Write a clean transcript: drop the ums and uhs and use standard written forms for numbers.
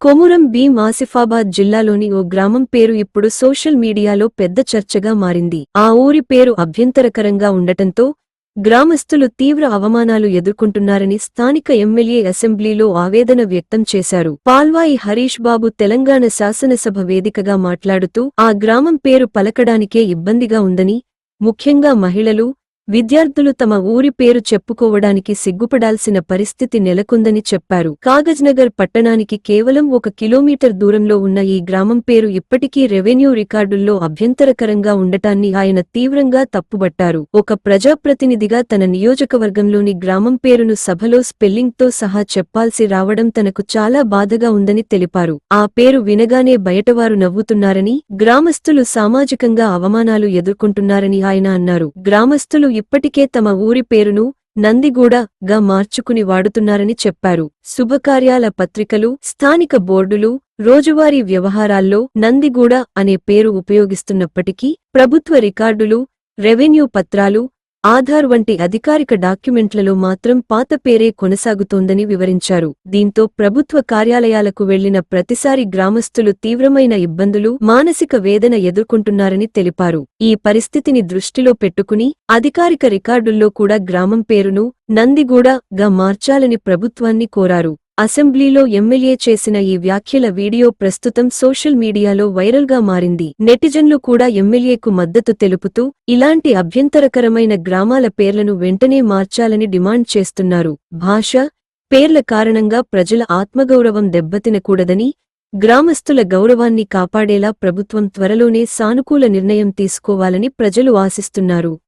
కొమురం భీం ఆసిఫాబాద్ జిల్లాలోని ఓ గ్రామం పేరు ఇప్పుడు సోషల్ మీడియాలో పెద్ద చర్చగా మారింది. ఆ ఊరి పేరు అభ్యంతరకరంగా ఉండటంతో గ్రామస్తులు తీవ్ర అవమానాలు ఎదుర్కొంటున్నారని స్థానిక ఎమ్మెల్యే అసెంబ్లీలో ఆవేదన వ్యక్తం చేశారు. పాల్వాయి హరీష్ బాబు తెలంగాణ శాసనసభ వేదికగా మాట్లాడుతూ ఆ గ్రామం పేరు పలకడానికే ఇబ్బందిగా ఉందని, ముఖ్యంగా మహిళలు, విద్యార్థులు తమ ఊరి పేరు చెప్పుకోవడానికి సిగ్గుపడాల్సిన పరిస్థితి నెలకొందని చెప్పారు. కాగజ్నగర్ పట్టణానికి కేవలం 1 కిలోమీటర్ దూరంలో ఉన్న ఈ గ్రామం పేరు ఇప్పటికీ రెవెన్యూ రికార్డుల్లో అభ్యంతరకరంగా ఉండటాన్ని ఆయన తీవ్రంగా తప్పుబట్టారు. ఒక ప్రజాప్రతినిధిగా తన నియోజకవర్గంలోని గ్రామం పేరును సభలో స్పెల్లింగ్తో సహా చెప్పాల్సి రావడం తనకు చాలా బాధగా ఉందని తెలిపారు. ఆ పేరు వినగానే బయటవారు నవ్వుతున్నారని, గ్రామస్తులు సామాజికంగా అవమానాలు ఎదుర్కొంటున్నారని ఆయన అన్నారు. గ్రామస్తులు ఇప్పటికే తమ ఊరి పేరును నందిగూడ గా మార్చుకుని వాడుతున్నారని చెప్పారు. శుభకార్యాల పత్రికలు, స్థానిక బోర్డులు, రోజువారీ వ్యవహారాల్లో నందిగూడ అనే పేరు ఉపయోగిస్తున్నప్పటికీ ప్రభుత్వ రికార్డులు, రెవెన్యూ పత్రాలు, ఆధార్ వంటి అధికారిక డాక్యుమెంట్లలో మాత్రం పాత పేరే కొనసాగుతోందని వివరించారు. దీంతో ప్రభుత్వ కార్యాలయాలకు వెళ్లిన ప్రతిసారి గ్రామస్తులు తీవ్రమైన ఇబ్బందులు, మానసిక వేదన ఎదుర్కొంటున్నారని తెలిపారు. ఈ పరిస్థితిని దృష్టిలో పెట్టుకుని అధికారిక రికార్డుల్లో కూడా గ్రామం పేరును నందిగూడ గా మార్చాలని ప్రభుత్వాన్ని కోరారు. అసెంబ్లీలో ఎమ్మెల్యే చేసిన ఈ వ్యాఖ్యల వీడియో ప్రస్తుతం సోషల్ మీడియాలో వైరల్గా మారింది. నెటిజన్లు కూడా ఎమ్మెల్యేకు మద్దతు తెలుపుతూ ఇలాంటి అభ్యంతరకరమైన గ్రామాల పేర్లను వెంటనే మార్చాలని డిమాండ్ చేస్తున్నారు. భాష, పేర్ల కారణంగా ప్రజల ఆత్మగౌరవం దెబ్బతినకూడదని, గ్రామస్తుల గౌరవాన్ని కాపాడేలా ప్రభుత్వం త్వరలోనే సానుకూల నిర్ణయం తీసుకోవాలని ప్రజలు ఆశిస్తున్నారు.